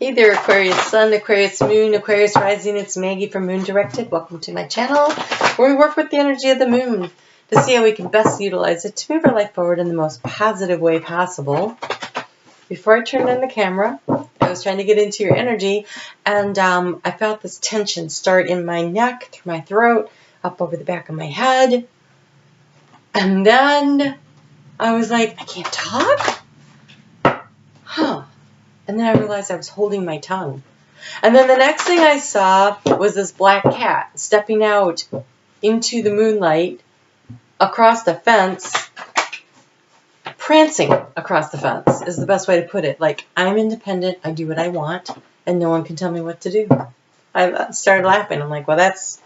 Hey there, Aquarius Sun, Aquarius Moon, Aquarius Rising. It's Maggie from Moon Directed. Welcome to my channel, where we work with the energy of the moon to see how we can best utilize it to move our life forward in the most positive way possible. Before I turned on the camera, I was trying to get into your energy, and I felt this tension start in my neck, through my throat, up over the back of my head. And then I was like, I can't talk? Huh. And then I realized I was holding my tongue. And then the next thing I saw was this black cat stepping out into the moonlight across the fence, prancing across the fence is the best way to put it. Like, I'm independent, I do what I want, and no one can tell me what to do. I started laughing. I'm like, well, that's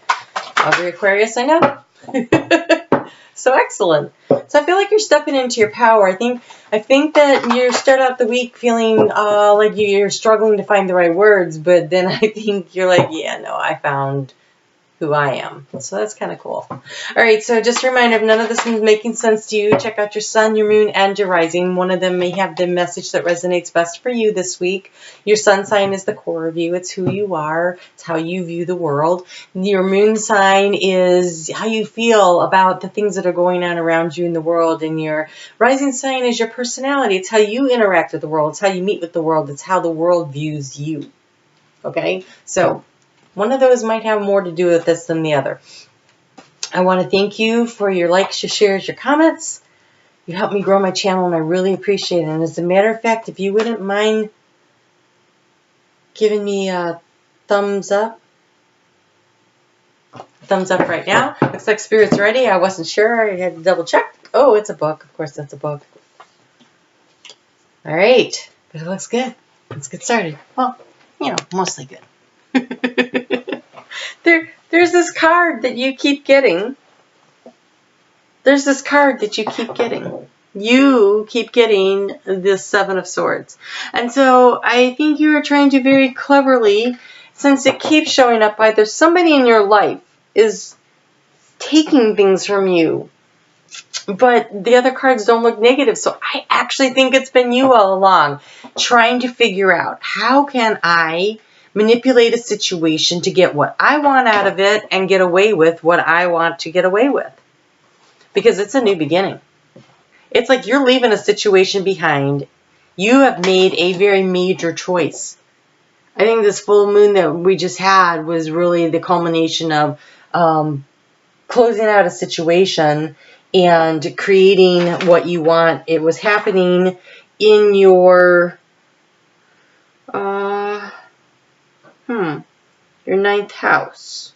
every Aquarius I know. So excellent. So I feel like you're stepping into your power. I think that you start out the week feeling like you're struggling to find the right words, but then I think you're like, yeah, no, I found who I am. So that's kind of cool. All right, so just a reminder, if none of this is making sense to you, check out your sun, your moon, and your rising. One of them may have the message that resonates best for you this week. Your sun sign is the core of you. It's who you are. It's how you view the world. Your moon sign is how you feel about the things that are going on around you in the world. And your rising sign is your personality. It's how you interact with the world. It's how you meet with the world. It's how the world views you. Okay? So one of those might have more to do with this than the other. I want to thank you for your likes, your shares, your comments. You help me grow my channel, and I really appreciate it. And as a matter of fact, if you wouldn't mind giving me a thumbs up right now. Looks like Spirit's ready. I wasn't sure. I had to double check. Oh, it's a book. Of course, that's a book. All right. But it looks good. Let's get started. Well, you know, mostly good. There's this card that you keep getting. There's this card that you keep getting. You keep getting the Seven of Swords. And so I think you are trying to very cleverly, since it keeps showing up, either somebody in your life is taking things from you, but the other cards don't look negative. So I actually think it's been you all along, trying to figure out, how can I manipulate a situation to get what I want out of it and get away with what I want to get away with. Because it's a new beginning. It's like you're leaving a situation behind. You have made a very major choice. I think this full moon that we just had was really the culmination of closing out a situation and creating what you want. It was happening in your your ninth house.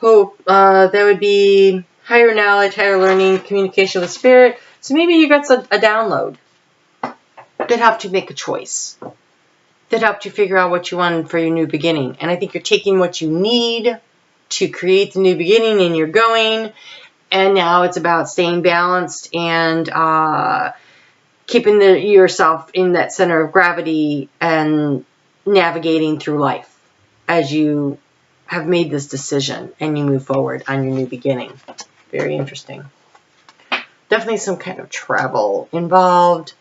Hope, that would be higher knowledge, higher learning, communication with spirit. So maybe you got a download that helped you make a choice, that helped you figure out what you wanted for your new beginning. And I think you're taking what you need to create the new beginning, and you're going. And now it's about staying balanced and keeping yourself in that center of gravity and navigating through life as you have made this decision and you move forward on your new beginning. Very interesting. Definitely some kind of travel involved,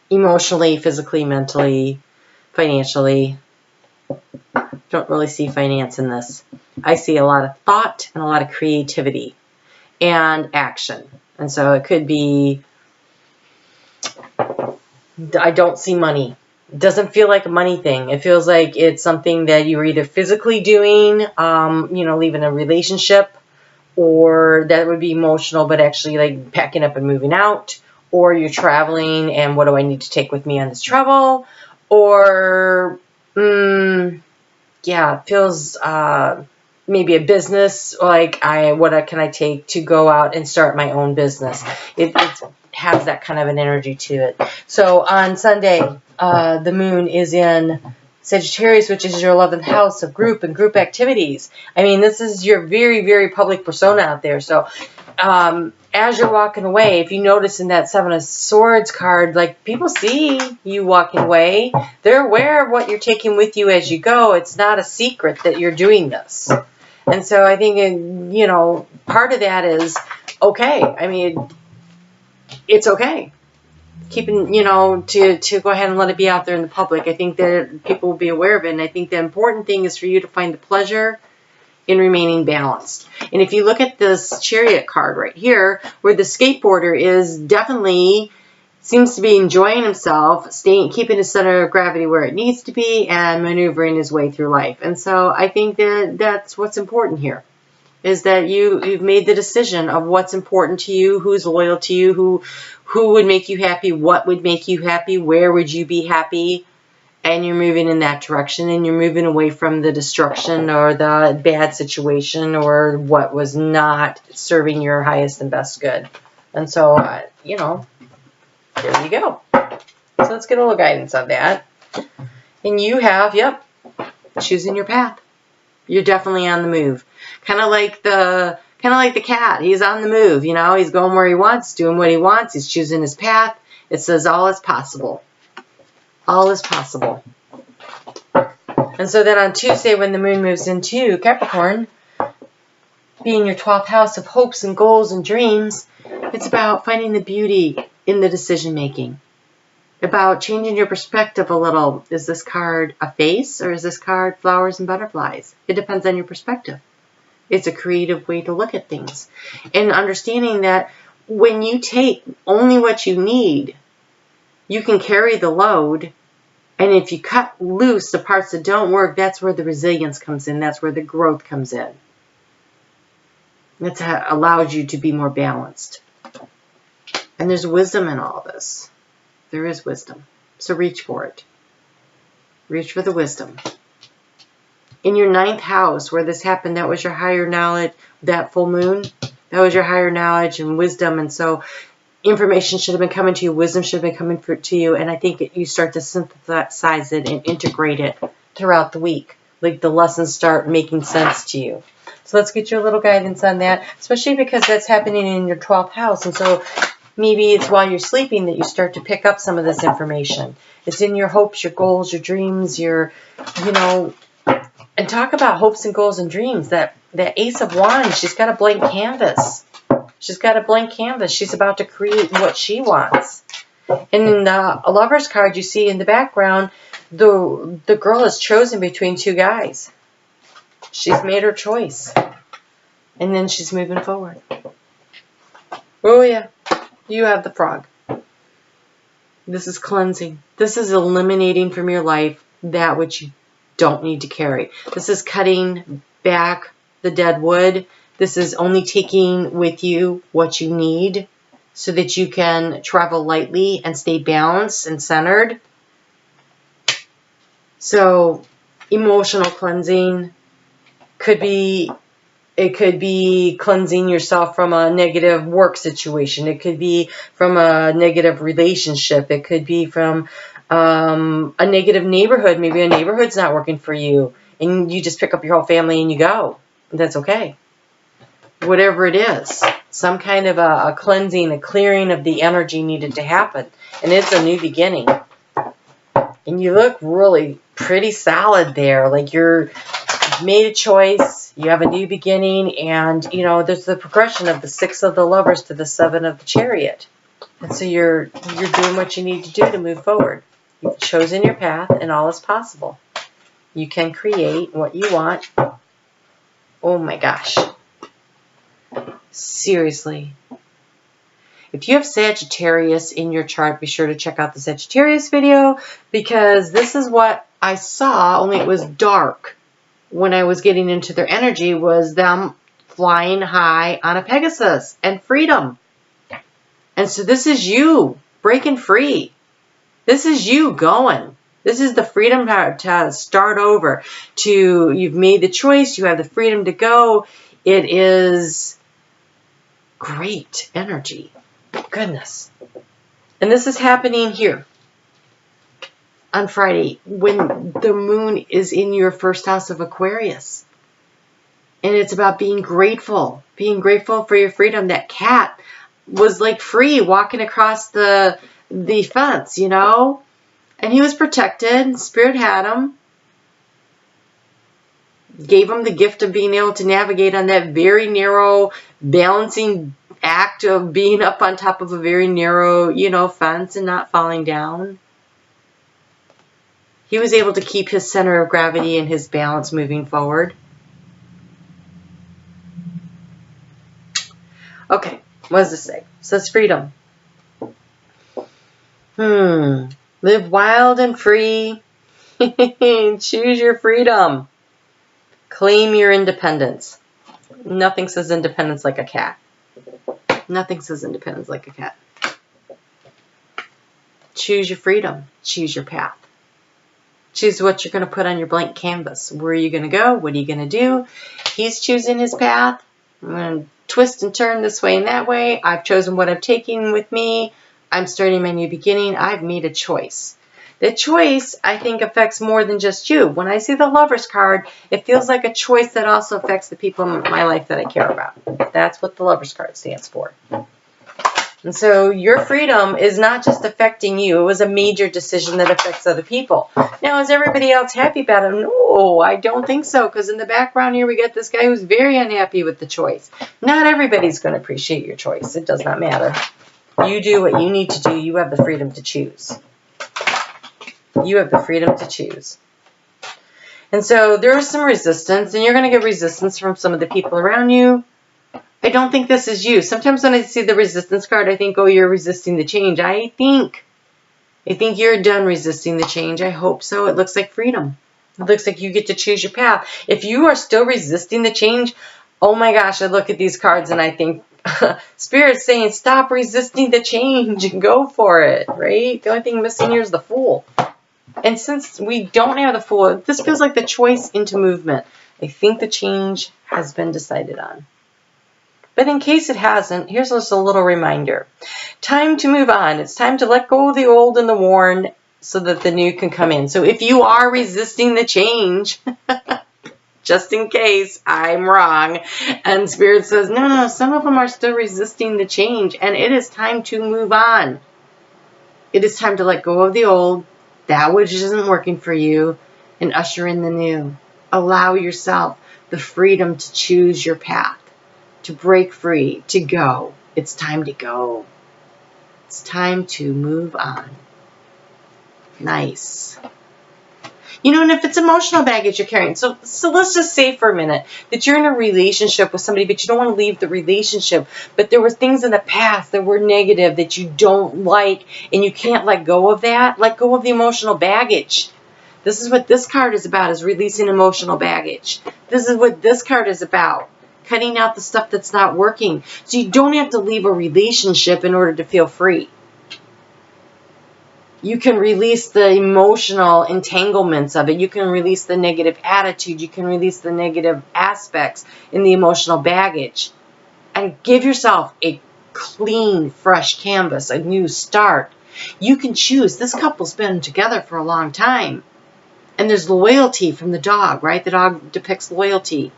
emotionally, physically, mentally, financially. Don't really see finance in this. I see a lot of thought and a lot of creativity and action. And so it could be, I don't see money. It doesn't feel like a money thing. It feels like it's something that you're either physically doing, leaving a relationship, or that would be emotional, but actually like packing up and moving out, or you're traveling and what do I need to take with me on this travel, or, yeah, it feels maybe a business, like what can I take to go out and start my own business. It has that kind of an energy to it. So on Sunday, the moon is in Sagittarius, which is your 11th house of group and group activities. I mean, this is your very, very public persona out there. So as you're walking away, if you notice in that Seven of Swords card, like, people see you walking away. They're aware of what you're taking with you as you go. It's not a secret that you're doing this. And so I think, part of that is okay. I mean, it's okay. keeping, you know, to go ahead and let it be out there in the public. I think that people will be aware of it. And I think the important thing is for you to find the pleasure in remaining balanced. And if you look at this Chariot card right here, where the skateboarder is definitely seems to be enjoying himself, keeping his center of gravity where it needs to be, and maneuvering his way through life. And so I think that that's what's important here, is that you've made the decision of what's important to you, who's loyal to you, who would make you happy, what would make you happy, where would you be happy, and you're moving in that direction, and you're moving away from the destruction or the bad situation or what was not serving your highest and best good. And so, you know, there you go. So let's get a little guidance on that. And you have, yep, choosing your path. You're definitely on the move. Kind of like the cat. He's on the move, you know. He's going where he wants, doing what he wants. He's choosing his path. It says all is possible. All is possible. And so then on Tuesday, when the moon moves into Capricorn, being your 12th house of hopes and goals and dreams, it's about finding the beauty in the decision making. About changing your perspective a little. Is this card a face, or is this card flowers and butterflies? It depends on your perspective. It's a creative way to look at things. And understanding that when you take only what you need, you can carry the load. And if you cut loose the parts that don't work, that's where the resilience comes in. That's where the growth comes in. That's how it allows you to be more balanced. And there's wisdom in all this. There is wisdom. So reach for it. Reach for the wisdom. In your 9th house, where this happened, that was your higher knowledge, that full moon, that was your higher knowledge and wisdom. And so information should have been coming to you, wisdom should have been coming to you, and I think you start to synthesize it and integrate it throughout the week. Like the lessons start making sense to you. So let's get you a little guidance on that, especially because that's happening in your 12th house. And so maybe it's while you're sleeping that you start to pick up some of this information. It's in your hopes, your goals, your dreams, your, you know, and talk about hopes and goals and dreams. That Ace of Wands, she's got a blank canvas. She's got a blank canvas. She's about to create what she wants. And in the Lover's card you see in the background, the girl is chosen between 2 guys. She's made her choice. And then she's moving forward. Oh yeah, you have the Frog. This is cleansing. This is eliminating from your life that which you don't need to carry. This is cutting back the dead wood. This is only taking with you what you need so that you can travel lightly and stay balanced and centered. So emotional cleansing could be, it could be cleansing yourself from a negative work situation. It could be from a negative relationship. It could be from a negative neighborhood. Maybe a neighborhood's not working for you and you just pick up your whole family and you go. That's okay. Whatever it is, some kind of a cleansing, a clearing of the energy needed to happen. And it's a new beginning. And you look really pretty solid there. Like you've made a choice, you have a new beginning, and you know, there's the progression of the 6 of the Lovers to the 7 of the Chariot. And so you're doing what you need to do to move forward. You've chosen your path, and all is possible. You can create what you want. Oh my gosh. Seriously. If you have Sagittarius in your chart, be sure to check out the Sagittarius video, because this is what I saw, only it was dark when I was getting into their energy, was them flying high on a Pegasus and freedom. And so this is you breaking free. This is you going. This is the freedom to start over. You've made the choice. You have the freedom to go. It is great energy. Goodness. And this is happening here on Friday when the moon is in your 1st house of Aquarius. And it's about being grateful for your freedom. That cat was like free walking across the fence, you know, and he was protected. Spirit had him. gave him the gift of being able to navigate on that very narrow balancing act of being up on top of a very narrow, you know, fence and not falling down. He was able to keep his center of gravity and his balance moving forward. Okay, what does this say? It says freedom. Live wild and free. Choose your freedom. Claim your independence. Nothing says independence like a cat. Nothing says independence like a cat. Choose your freedom. Choose your path. Choose what you're going to put on your blank canvas. Where are you going to go? What are you going to do? He's choosing his path. I'm going to twist and turn this way and that way. I've chosen what I'm taking with me. I'm starting my new beginning. I've made a choice. The choice, I think, affects more than just you. When I see the Lover's card, it feels like a choice that also affects the people in my life that I care about. That's what the Lover's card stands for. And so your freedom is not just affecting you. It was a major decision that affects other people. Now, is everybody else happy about it? No, I don't think so. Because in the background here, we get this guy who's very unhappy with the choice. Not everybody's going to appreciate your choice. It does not matter. You do what you need to do. You have the freedom to choose. You have the freedom to choose. And so there is some resistance, and you're going to get resistance from some of the people around you. I don't think this is you. Sometimes when I see the resistance card, I think, oh, you're resisting the change. I think you're done resisting the change. I hope so. It looks like freedom. It looks like you get to choose your path. If you are still resisting the change, oh my gosh, I look at these cards and I think, Spirit's saying, stop resisting the change and go for it, right? The only thing missing here is the Fool. And since we don't have the Fool, this feels like the choice into movement. I think the change has been decided on. But in case it hasn't, here's just a little reminder. Time to move on. It's time to let go of the old and the worn so that the new can come in. So if you are resisting the change, just in case I'm wrong, and Spirit says, no, some of them are still resisting the change, and it is time to move on. It is time to let go of the old, that which isn't working for you, and usher in the new. Allow yourself the freedom to choose your path, to break free, to go. It's time to go. It's time to move on. Nice. You know, and if it's emotional baggage you're carrying, so let's just say for a minute that you're in a relationship with somebody, but you don't want to leave the relationship, but there were things in the past that were negative that you don't like, and you can't let go of that. Let go of the emotional baggage. This is what this card is about, is releasing emotional baggage. This is what this card is about. Cutting out the stuff that's not working. So you don't have to leave a relationship in order to feel free. You can release the emotional entanglements of it. You can release the negative attitude. You can release the negative aspects in the emotional baggage. And give yourself a clean, fresh canvas, a new start. You can choose. This couple's been together for a long time. And there's loyalty from the dog, right? The dog depicts loyalty.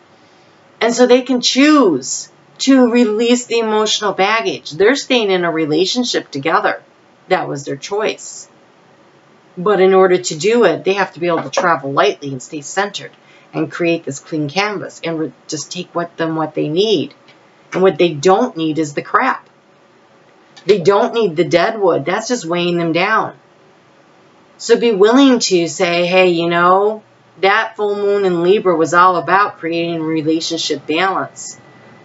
And so they can choose to release the emotional baggage. They're staying in a relationship together. That was their choice. But in order to do it, they have to be able to travel lightly and stay centered and create this clean canvas and just take what they need. And what they don't need is the crap. They don't need the dead wood. That's just weighing them down. So be willing to say, hey, you know, that full moon in Libra was all about creating relationship balance.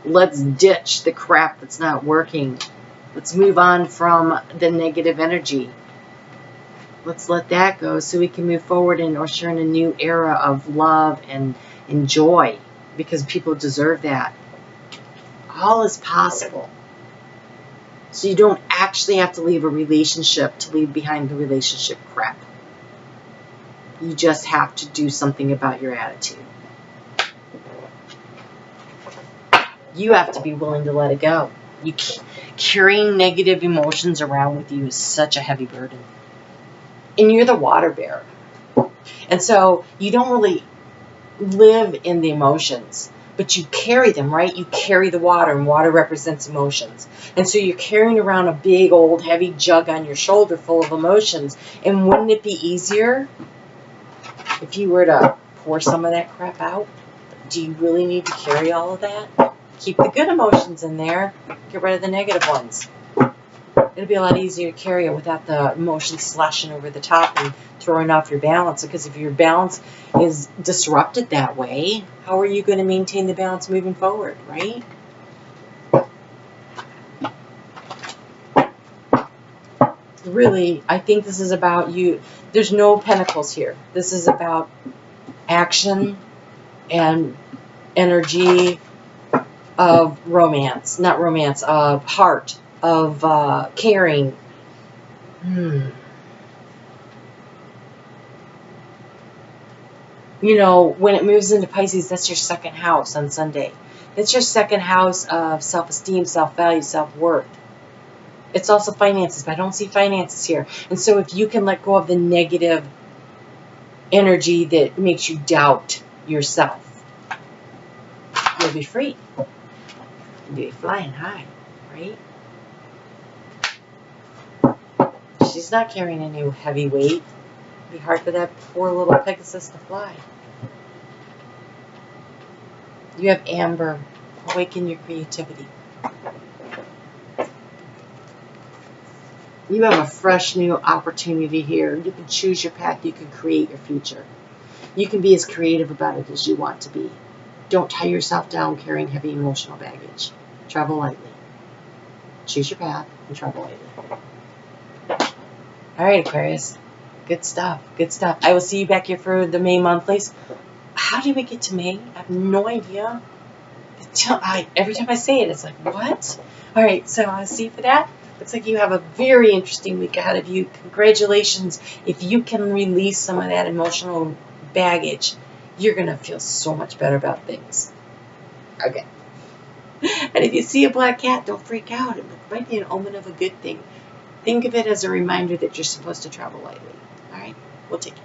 Let's ditch the crap that's not working. Let's move on from the negative energy. Let's let that go so we can move forward and usher in a new era of love and joy, because people deserve that. All is possible. So you don't actually have to leave a relationship to leave behind the relationship crap. You just have to do something about your attitude. You have to be willing to let it go. Carrying negative emotions around with you is such a heavy burden. And you're the water bearer. And so you don't really live in the emotions, but you carry them, right? You carry the water, and water represents emotions. And so you're carrying around a big, old, heavy jug on your shoulder full of emotions. And wouldn't it be easier if you were to pour some of that crap out? Do you really need to carry all of that? Keep the good emotions in there. Get rid of the negative ones. It'll be a lot easier to carry it without the emotions slashing over the top and throwing off your balance. Because if your balance is disrupted that way, how are you going to maintain the balance moving forward, right? Really, I think this is about you. There's no pentacles here. This is about action and energy of romance. Not romance, of heart, of caring. You know, when it moves into Pisces, that's your second house on Sunday. That's your second house of self-esteem, self-value, self-worth. It's also finances, but I don't see finances here. And so if you can let go of the negative energy that makes you doubt yourself, you'll be free. You'll be flying high, right? She's not carrying any heavy weight. It'd be hard for that poor little Pegasus to fly. You have Amber. Awaken your creativity. You have a fresh new opportunity here. You can choose your path. You can create your future. You can be as creative about it as you want to be. Don't tie yourself down carrying heavy emotional baggage. Travel lightly. Choose your path and travel lightly. All right, Aquarius. Good stuff. Good stuff. I will see you back here for the May monthlies. How did we get to May? I have no idea. Every time I say it, it's like, what? All right, so I'll see you for that. Looks like you have a very interesting week ahead of you. Congratulations. If you can release some of that emotional baggage, you're going to feel so much better about things. Okay. And if you see a black cat, don't freak out. It might be an omen of a good thing. Think of it as a reminder that you're supposed to travel lightly. All right? We'll take it.